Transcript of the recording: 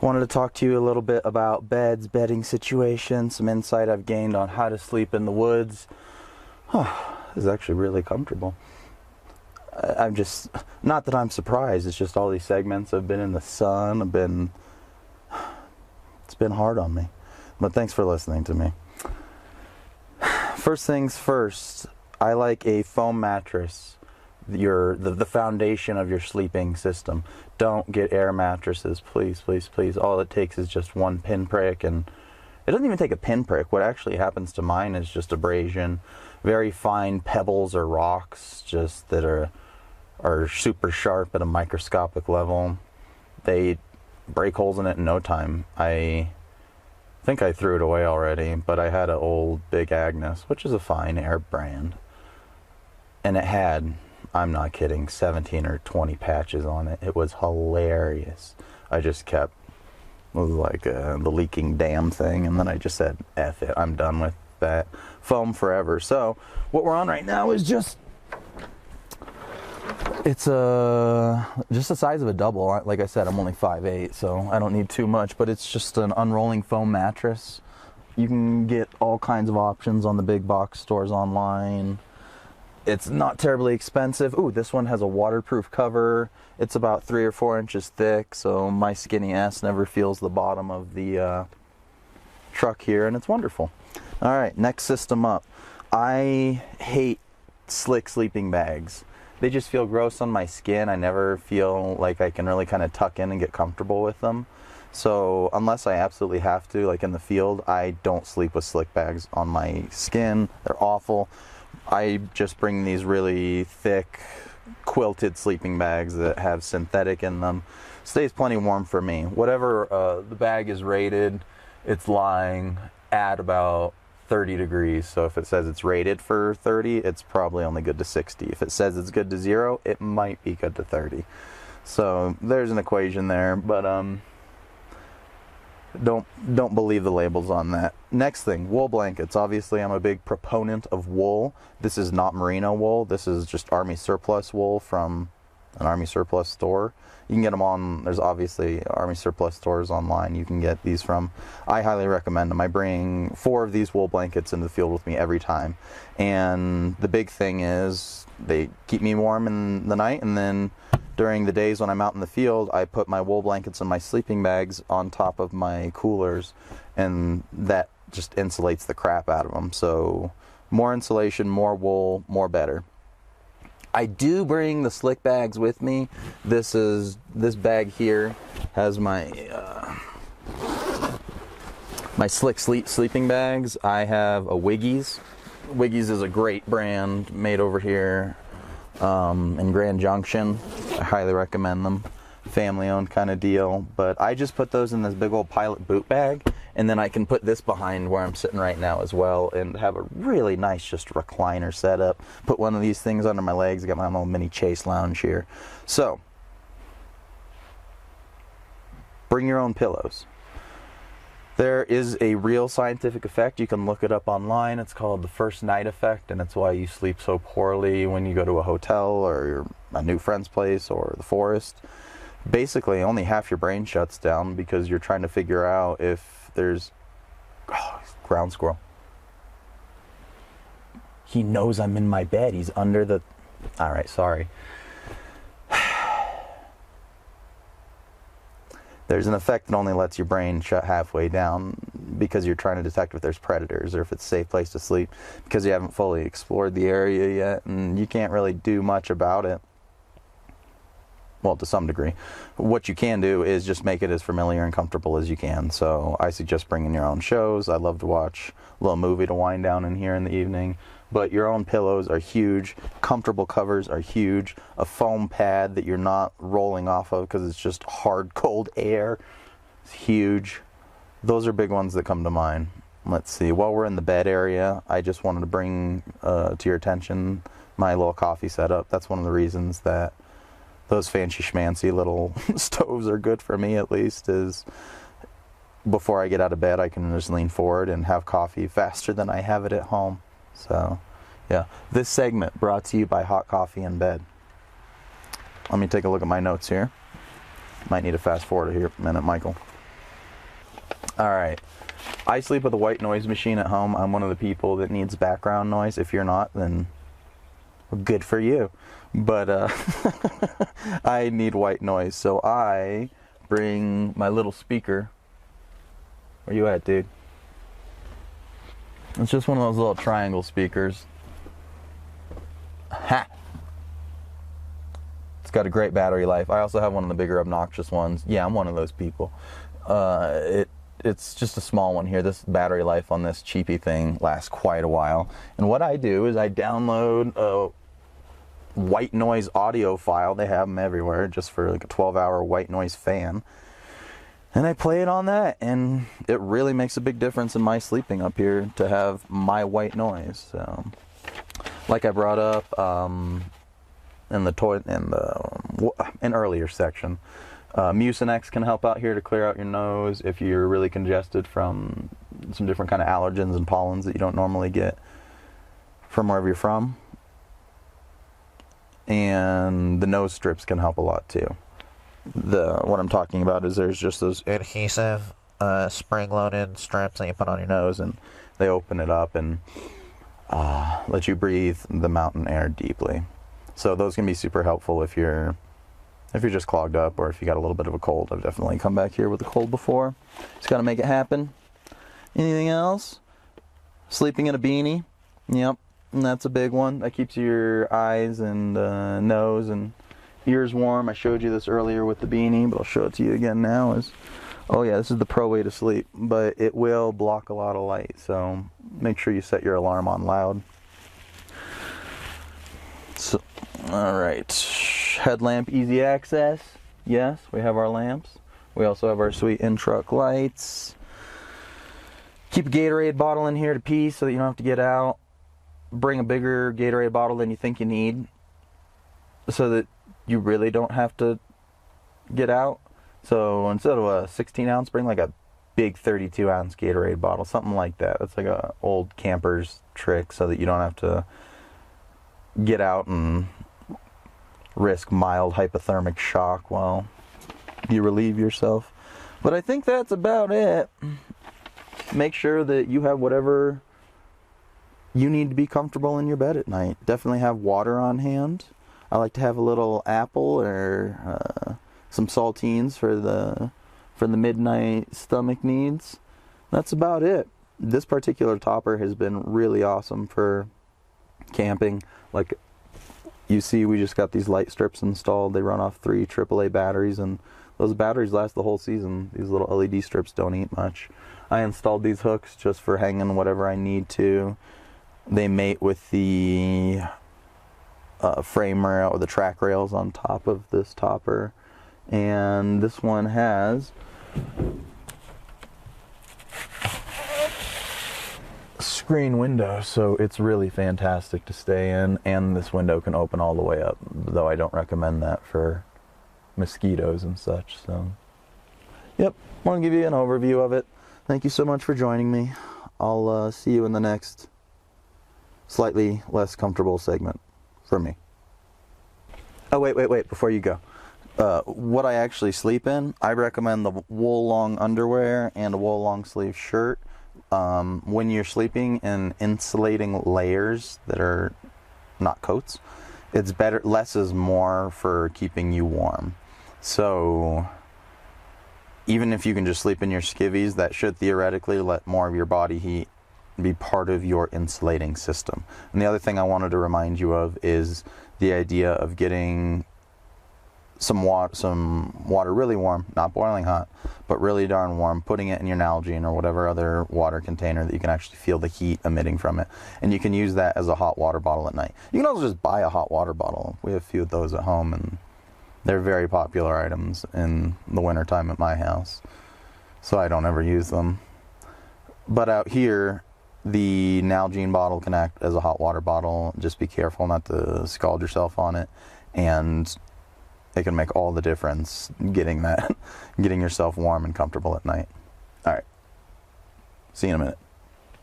Wanted to talk to you a little bit about beds, bedding situations, some insight I've gained on how to sleep in the woods. This is actually really comfortable. I'm just, not that I'm surprised, it's just all these segments have been in the sun, it's been hard on me. But thanks for listening to me. First things first, I like a foam mattress. The foundation of your sleeping system. Don't get air mattresses, please, please, please. All it takes is just one pinprick, and it doesn't even take a pinprick. What actually happens to mine is just abrasion, very fine pebbles or rocks, just that are super sharp at a microscopic level. They break holes in it in no time. I think I threw it away already, but I had an old Big Agnes, which is a fine air brand, and it had, I'm not kidding, 17 or 20 patches on it. It was hilarious. I just kept, it was like the leaking dam thing, and then I just said, F it, I'm done with that foam forever. So what we're on right now is just, it's just the size of a double. Like I said, I'm only 5'8", so I don't need too much, but it's just an unrolling foam mattress. You can get all kinds of options on the big box stores online. It's not terribly expensive. Ooh, this one has a waterproof cover. It's about 3 or 4 inches thick, so my skinny ass never feels the bottom of the truck here, and it's wonderful. All right, next system up. I hate slick sleeping bags. They just feel gross on my skin. I never feel like I can really kind of tuck in and get comfortable with them. So unless I absolutely have to, like in the field, I don't sleep with slick bags on my skin. They're awful. I just bring these really thick quilted sleeping bags that have synthetic in them. Stays plenty warm for me. Whatever the bag is rated, it's lying at about 30 degrees. So if it says it's rated for 30, it's probably only good to 60. If it says it's good to 0, it might be good to 30. So there's an equation there, but don't believe the labels on that. Next thing, wool blankets. Obviously, I'm a big proponent of wool. This is not merino wool. This is just Army surplus wool from an Army surplus store. You can get them on, there's obviously Army surplus stores online you can get these from. I highly recommend them. I bring 4 of these wool blankets into the field with me every time. And the big thing is they keep me warm in the night, and then during the days when I'm out in the field, I put my wool blankets and my sleeping bags on top of my coolers, and that just insulates the crap out of them. So more insulation, more wool, more better. I do bring the slick bags with me. This bag here has my my slick sleeping bags. I have a Wiggies. Wiggies is a great brand made over here in Grand Junction. I highly recommend them. Family owned kind of deal. But I just put those in this big old Pilot boot bag, and then I can put this behind where I'm sitting right now as well, and have a really nice just recliner setup. Put one of these things under my legs. I got my little mini Chase lounge here. So bring your own pillows. There is a real scientific effect. You can look it up online. It's called the first night effect, and it's why you sleep so poorly when you go to a hotel or a new friend's place or the forest. Basically, only half your brain shuts down because you're trying to figure out if there's ground squirrel. He knows I'm in my bed. He's under the... All right, sorry. There's an effect that only lets your brain shut halfway down because you're trying to detect if there's predators or if it's a safe place to sleep, because you haven't fully explored the area yet, and you can't really do much about it. Well, to some degree. What you can do is just make it as familiar and comfortable as you can. So I suggest bringing your own shows. I love to watch a little movie to wind down in here in the evening. But your own pillows are huge. Comfortable covers are huge. A foam pad that you're not rolling off of because it's just hard, cold air is huge. Those are big ones that come to mind. Let's see. While we're in the bed area, I just wanted to bring to your attention my little coffee setup. That's one of the reasons that those fancy schmancy little stoves are good for me, at least, is before I get out of bed I can just lean forward and have coffee faster than I have it at home. So yeah, this segment brought to you by Hot Coffee in Bed. Let me take a look at my notes here. Might need to fast forward here a minute, Michael. Alright, I sleep with a white noise machine at home. I'm one of the people that needs background noise. If you're not, then good for you. But I need white noise, so I bring my little speaker. Where you at, dude? It's just one of those little triangle speakers. Ha! It's got a great battery life. I also have one of the bigger obnoxious ones. Yeah, I'm one of those people. It's just a small one here. This battery life on this cheapy thing lasts quite a while. And what I do is I download a white noise audio file. They have them everywhere, just for like a 12-hour white noise fan. And I play it on that, and it really makes a big difference in my sleeping up here to have my white noise. So, like I brought up in an earlier section, Mucinex can help out here to clear out your nose if you're really congested from some different kind of allergens and pollens that you don't normally get from wherever you're from. And the nose strips can help a lot too. What I'm talking about is there's just those adhesive spring-loaded strips that you put on your nose, and they open it up and let you breathe the mountain air deeply. So those can be super helpful if you're just clogged up, or if you got a little bit of a cold. I've definitely come back here with a cold before. Just got to make it happen. Anything else? Sleeping in a beanie. Yep, and that's a big one. That keeps your eyes and nose and ears warm. I showed you this earlier with the beanie, but I'll show it to you again now. Oh yeah, this is the pro way to sleep, but it will block a lot of light, so make sure you set your alarm on loud. So, alright, headlamp easy access. Yes, we have our lamps. We also have our sweet in-truck lights. Keep a Gatorade bottle in here to pee so that you don't have to get out. Bring a bigger Gatorade bottle than you think you need, so that you really don't have to get out. So instead of a 16 ounce, bring like a big 32 ounce Gatorade bottle, something like that. That's like a old camper's trick, so that you don't have to get out and risk mild hypothermic shock while you relieve yourself. But I think that's about it. Make sure that you have whatever you need to be comfortable in your bed at night. Definitely have water on hand. I like to have a little apple or some saltines for the midnight stomach needs. That's about it. This particular topper has been really awesome for camping. Like you see, we just got these light strips installed. They run off 3 AAA batteries, and those batteries last the whole season. These little LED strips don't eat much. I installed these hooks just for hanging whatever I need to. They mate with the frame rail or the track rails on top of this topper, and this one has a screen window, so it's really fantastic to stay in, and this window can open all the way up, though I don't recommend that for mosquitoes and such. So yep, want to give you an overview of it. Thank you so much for joining me. I'll see you in the next slightly less comfortable segment for me. Oh, wait, before you go. What I actually sleep in, I recommend the wool long underwear and a wool long sleeve shirt. When you're sleeping in insulating layers that are not coats, it's better, less is more for keeping you warm. So even if you can just sleep in your skivvies, that should theoretically let more of your body heat be part of your insulating system. And the other thing I wanted to remind you of is the idea of getting some water really warm, not boiling hot, but really darn warm, putting it in your Nalgene or whatever other water container that you can actually feel the heat emitting from it. And you can use that as a hot water bottle at night. You can also just buy a hot water bottle. We have a few of those at home, and they're very popular items in the wintertime at my house, so I don't ever use them. But out here, the Nalgene bottle can act as a hot water bottle. Just be careful not to scald yourself on it, and it can make all the difference getting yourself warm and comfortable at night. All right, see you in a minute.